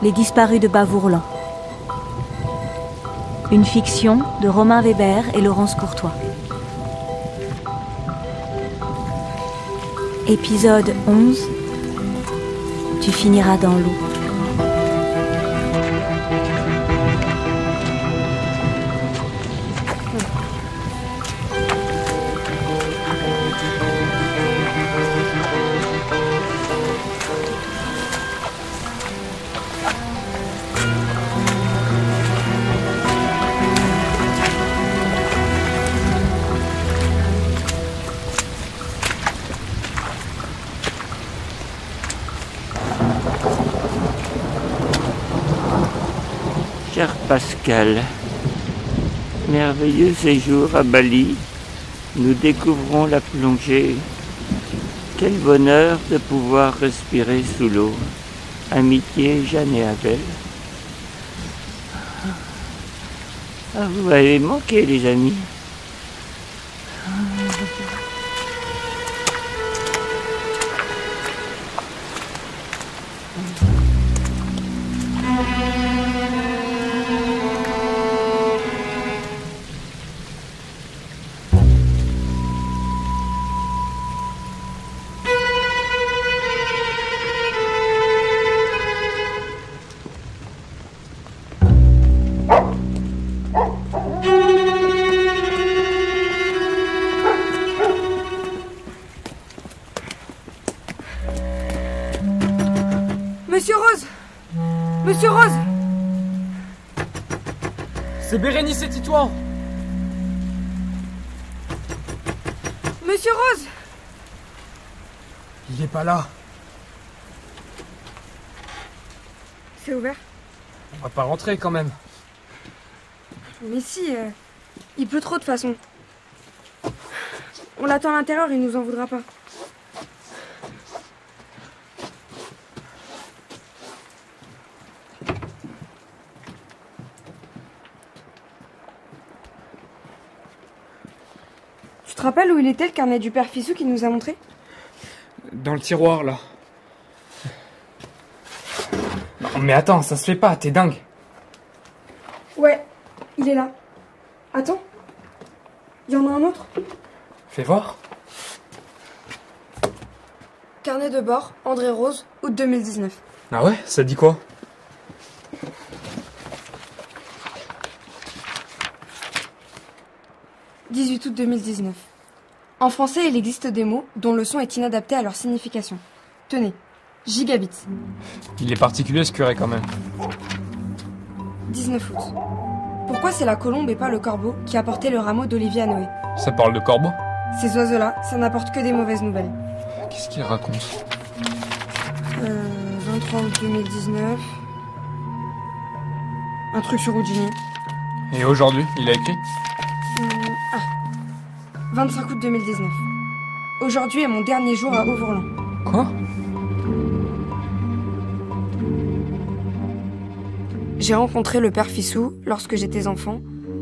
Les disparus de Bavourlan. Une fiction de Romain Weber et Laurence Courtois. Épisode 11. Tu finiras dans l'eau. Cher Pascal, merveilleux séjour à Bali, nous découvrons la plongée. Quel bonheur de pouvoir respirer sous l'eau. Amitié, Jeanne et Abel. Ah, vous m'avez manqué, les amis. Monsieur Rose! Monsieur Rose! C'est Bérénice et Titouan! Monsieur Rose! Il est pas là. C'est ouvert? On va pas rentrer quand même. Mais si, il pleut trop de toute façon. On l'attend à l'intérieur, il nous en voudra pas. Tu te rappelles où il était, le carnet du père Fissou qu'il nous a montré? Dans le tiroir, là. Non, mais attends, ça se fait pas, t'es dingue. Ouais, il est là. Attends. Il y en a un autre. Fais voir. Carnet de bord, André Rose, août 2019. Ah ouais, ça dit quoi? « 18 août 2019. En français, il existe des mots dont le son est inadapté à leur signification. Tenez, gigabit. Il est particulier ce curé quand même. 19 août. Pourquoi c'est la colombe et pas le corbeau qui a porté le rameau d'olivier à Noé? Ça parle de corbeau? Ces oiseaux-là, ça n'apporte que des mauvaises nouvelles. Qu'est-ce qu'il raconte? 23 août 2019. Un truc sur Houdini. Et aujourd'hui, il a écrit? 25 août 2019. Aujourd'hui est mon dernier jour à Auvourlan. Quoi? J'ai rencontré le père Fissou lorsque j'étais enfant,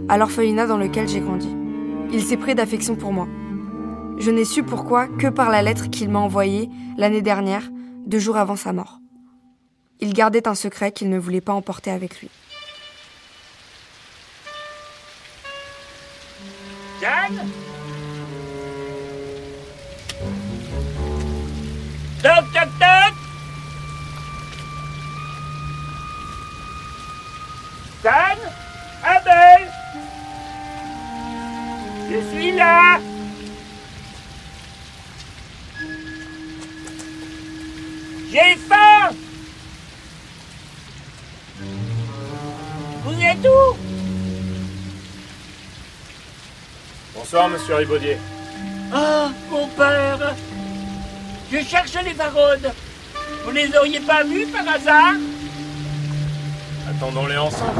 à l'orphelinat dans lequel j'ai grandi. Il s'est pris d'affection pour moi. Je n'ai su pourquoi que par la lettre qu'il m'a envoyée l'année dernière, 2 jours avant sa mort. Il gardait un secret qu'il ne voulait pas emporter avec lui. Jeanne? Toc, toc, toc! Jeanne? Abel? Je suis là! J'ai faim! Vous êtes où? Bonsoir, monsieur Ribaudier. Ah, mon père! Je cherche les varaudes. Vous les auriez pas vus par hasard? Attendons-les ensemble.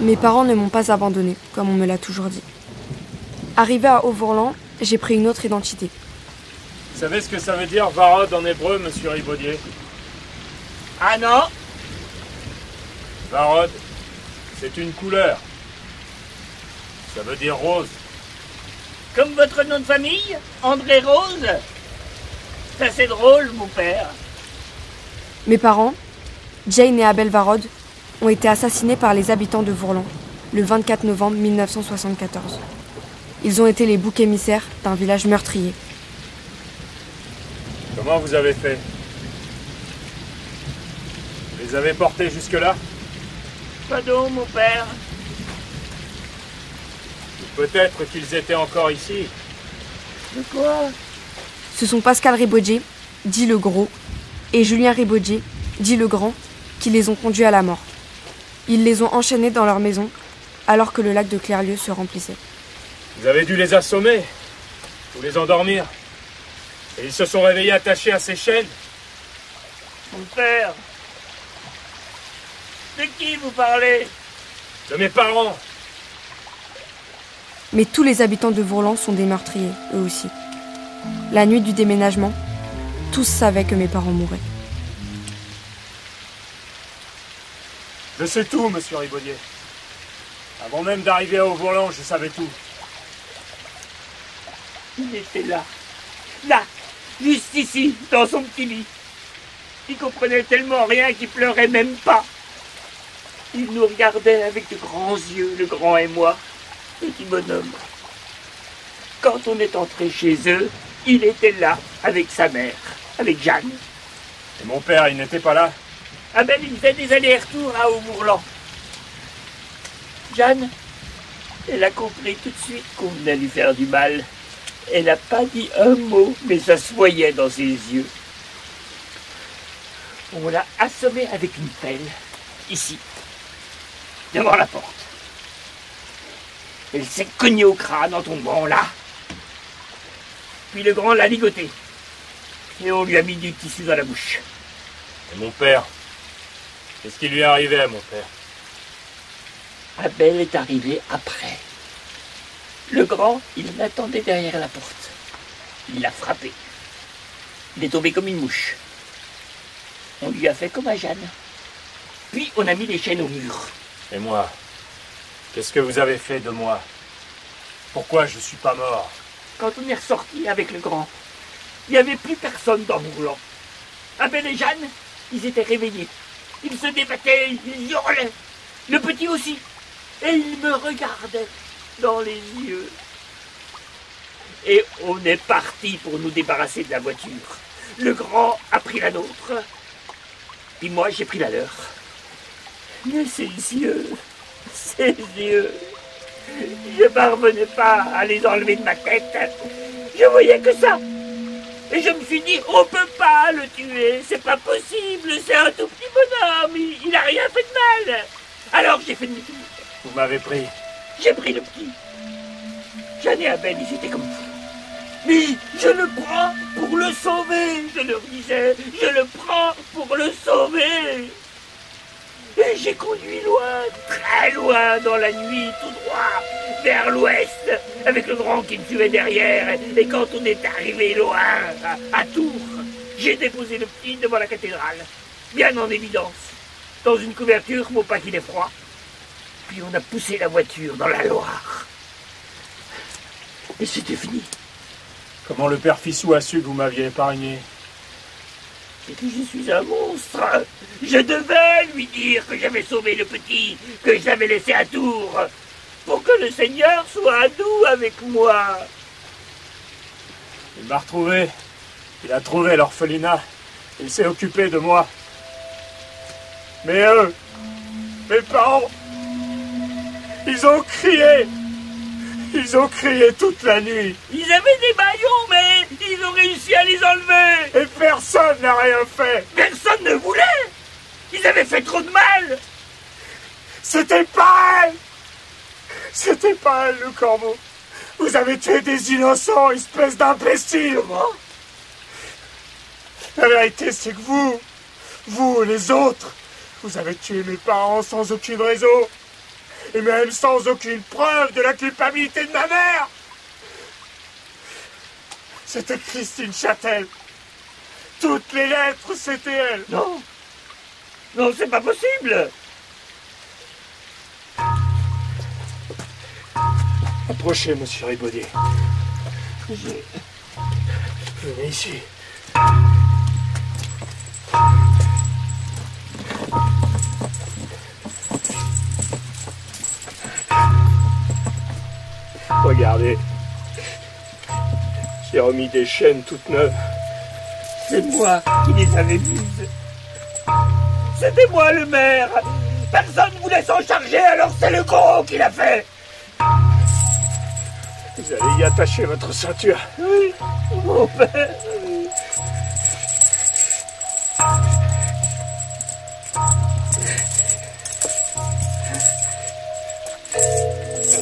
Mes parents ne m'ont pas abandonnée, comme on me l'a toujours dit. Arrivé à Auvourlan, j'ai pris une autre identité. Vous savez ce que ça veut dire varode en hébreu, monsieur Ribaudier? Ah non? Varode, c'est une couleur. Ça veut dire rose. Comme votre nom de famille, André Rose? Ça c'est drôle, mon père. Mes parents, Jane et Abel Varod, ont été assassinés par les habitants de Vourlan le 24 novembre 1974. Ils ont été les boucs émissaires d'un village meurtrier. Comment vous avez fait? Vous les avez portés jusque-là? Pardon, mon père. Peut-être qu'ils étaient encore ici. De quoi? Ce sont Pascal Ribaudier, dit le Gros, et Julien Ribaudier, dit le Grand, qui les ont conduits à la mort. Ils les ont enchaînés dans leur maison, alors que le lac de Clerlieu se remplissait. Vous avez dû les assommer, ou les endormir. Et ils se sont réveillés attachés à ces chaînes. Mon père. De qui vous parlez? De mes parents. Mais tous les habitants de Vourlan sont des meurtriers, eux aussi. La nuit du déménagement, tous savaient que mes parents mouraient. Je sais tout, monsieur Ribaudier. Avant même d'arriver à Vourlan, je savais tout. Il était là. Là, juste ici, dans son petit lit. Il comprenait tellement rien qu'il pleurait même pas. Il nous regardait avec de grands yeux, le grand et moi, petit bonhomme. Quand on est entré chez eux, il était là, avec sa mère, avec Jeanne. Et mon père, il n'était pas là? Ah ben, il faisait des allers-retours à Aubourlan. Jeanne, elle a compris tout de suite qu'on venait lui faire du mal. Elle n'a pas dit un mot, mais ça se voyait dans ses yeux. On l'a assommée avec une pelle, ici, devant la porte. Elle s'est cognée au crâne en tombant là. Puis le grand l'a ligoté. Et on lui a mis du tissu dans la bouche. Et mon père? Qu'est-ce qui lui arrivait, mon père? Abel est arrivé après. Le grand, il l'attendait derrière la porte. Il l'a frappé. Il est tombé comme une mouche. On lui a fait comme à Jeanne. Puis on a mis les chaînes au mur. Et moi? Qu'est-ce que vous avez fait de moi? Pourquoi je suis pas mort? Quand on est ressorti avec le grand, il n'y avait plus personne dans Vourlan. Abel et Jeanne, ils étaient réveillés. Ils se débattaient, ils hurlaient. Le petit aussi. Et il me regardait dans les yeux. Et on est parti pour nous débarrasser de la voiture. Le grand a pris la nôtre. Puis moi, j'ai pris la leur. Mais ses yeux, je ne parvenais pas à les enlever de ma tête. Je voyais que ça. Et je me suis dit, on ne peut pas le tuer. C'est pas possible. C'est un tout petit bonhomme. Il n'a rien fait de mal. Alors j'ai fait demi-tour. Vous m'avez pris. J'ai pris le petit. Jeanne et Abel, ils étaient comme fous. Mais je le prends pour le sauver, je leur disais. Je le prends pour le sauver. Et j'ai conduit loin, très loin dans la nuit, tout droit, vers l'ouest, avec le grand qui me suivait derrière. Et quand on est arrivé loin, à Tours, j'ai déposé le petit devant la cathédrale, bien en évidence, dans une couverture pour pas qu'il ait froid. Puis on a poussé la voiture dans la Loire. Et c'était fini. Comment le père Fissou a su que vous m'aviez épargné? C'est que je suis un monstre. Je devais lui dire que j'avais sauvé le petit, que je l'avais laissé à Tours, pour que le Seigneur soit doux avec moi. Il m'a retrouvé. Il a trouvé l'orphelinat. Il s'est occupé de moi. Mais eux, mes parents, ils ont crié. Ils ont crié toute la nuit. Ils avaient des maillons, mais ils ont réussi à les enlever. Et personne n'a rien fait. Personne ne voulait. Ils avaient fait trop de mal. C'était pas elle. C'était pas elle, le corbeau. Vous avez tué des innocents, espèce d'imbécile. Comment? La vérité, c'est que vous, les autres, vous avez tué mes parents sans aucune raison. Et même sans aucune preuve de la culpabilité de ma mère. C'était Christine Châtel. Toutes les lettres, c'était elle. Non. Non, c'est pas possible. Approchez, monsieur Ribaudier. Venez ici. Regardez. J'ai remis des chaînes toutes neuves. C'est moi qui les avais mises. C'était moi le maire. Personne ne voulait s'en charger, alors c'est le gros qui l'a fait. Vous allez y attacher votre ceinture. Oui, mon père.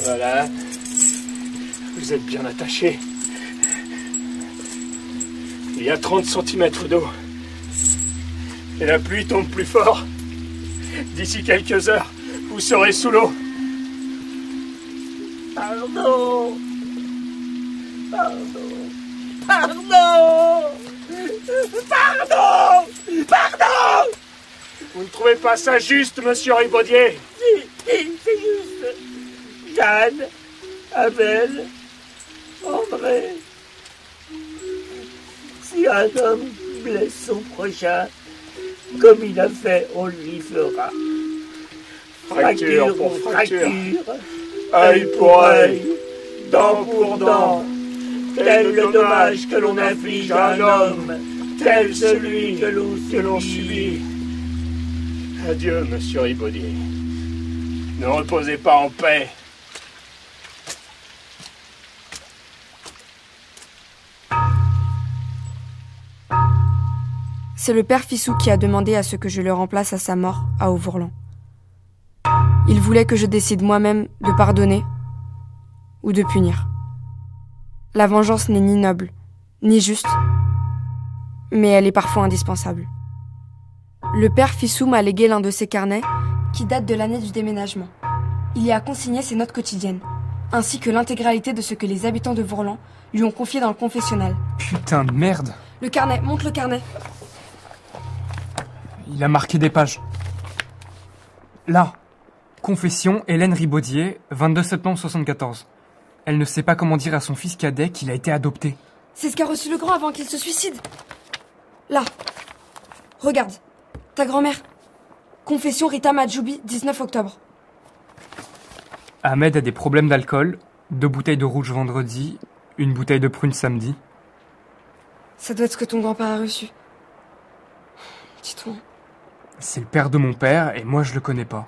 Voilà. Vous êtes bien attaché. Il y a 30 cm d'eau. Et la pluie tombe plus fort. D'ici quelques heures, vous serez sous l'eau. Pardon. Pardon. Pardon. Pardon. Pardon. Vous ne trouvez pas ça juste, monsieur Ribaudier? Si, c'est juste. Jeanne, Abel, André. Si un homme blesse son prochain, comme il a fait, on lui fera. Fracture pour fracture, œil pour œil, dent pour dent, tel le dommage que l'on inflige à un homme, tel celui que l'on subit. Adieu, monsieur Ribaudier. Ne reposez pas en paix. C'est le père Fissou qui a demandé à ce que je le remplace à sa mort à Auvourlan. Il voulait que je décide moi-même de pardonner ou de punir. La vengeance n'est ni noble, ni juste, mais elle est parfois indispensable. Le père Fissou m'a légué l'un de ses carnets qui date de l'année du déménagement. Il y a consigné ses notes quotidiennes, ainsi que l'intégralité de ce que les habitants de Vourlan lui ont confié dans le confessionnal. Putain de merde! Le carnet, montre le carnet. Il a marqué des pages. Là, confession, Hélène Ribaudier, 22 septembre 74. Elle ne sait pas comment dire à son fils cadet qu'il a été adopté. C'est ce qu'a reçu le grand avant qu'il se suicide. Là, regarde, ta grand-mère. Confession Rita Majoubi, 19 octobre. Ahmed a des problèmes d'alcool, 2 bouteilles de rouge vendredi, 1 bouteille de prune samedi. Ça doit être ce que ton grand-père a reçu. Dis-toi. C'est le père de mon père et moi je le connais pas.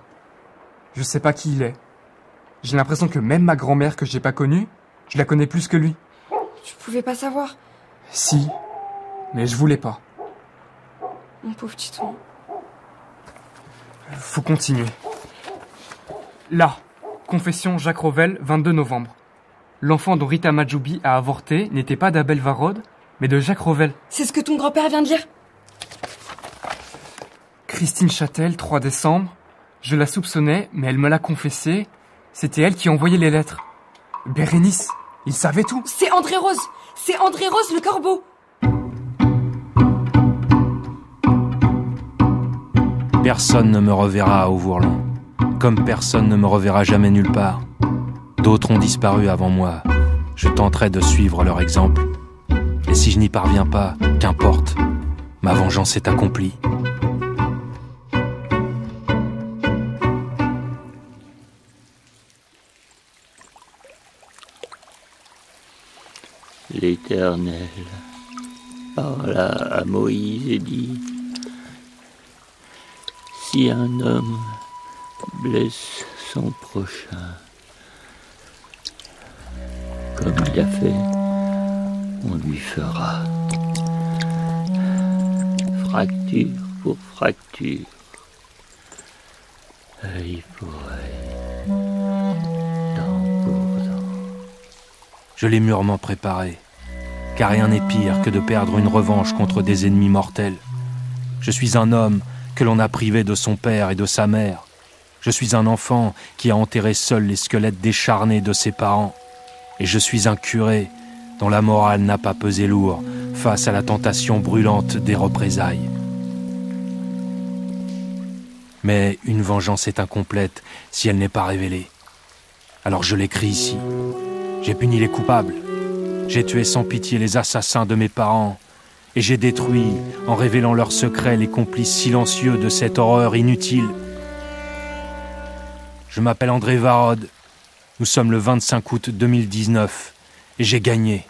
Je sais pas qui il est. J'ai l'impression que même ma grand-mère que j'ai pas connue, je la connais plus que lui. Tu pouvais pas savoir. Si, mais je voulais pas. Mon pauvre Titouan. Faut continuer. Là, confession Jacques Revel, 22 novembre. L'enfant dont Rita Majoubi a avorté n'était pas d'Abel Varode, mais de Jacques Revel. C'est ce que ton grand-père vient de dire. Christine Châtel, 3 décembre. Je la soupçonnais, mais elle me l'a confessé. C'était elle qui envoyait les lettres. Bérénice, il savait tout. C'est André Rose. C'est André Rose, le corbeau. Personne ne me reverra à Auvourlan, comme personne ne me reverra jamais nulle part. D'autres ont disparu avant moi. Je tenterai de suivre leur exemple. Et si je n'y parviens pas, qu'importe. Ma vengeance est accomplie. L'Éternel parla à Moïse et dit: si un homme blesse son prochain, comme il a fait, on lui fera fracture pour fracture, œil pour œil, dent pour dent. Je l'ai mûrement préparé, car rien n'est pire que de perdre une revanche contre des ennemis mortels. Je suis un homme que l'on a privé de son père et de sa mère. Je suis un enfant qui a enterré seul les squelettes décharnés de ses parents. Et je suis un curé dont la morale n'a pas pesé lourd face à la tentation brûlante des représailles. Mais une vengeance est incomplète si elle n'est pas révélée. Alors je l'écris ici. J'ai puni les coupables. J'ai tué sans pitié les assassins de mes parents. Et j'ai détruit, en révélant leurs secrets, les complices silencieux de cette horreur inutile. Je m'appelle André Varode. Nous sommes le 25 août 2019 et j'ai gagné.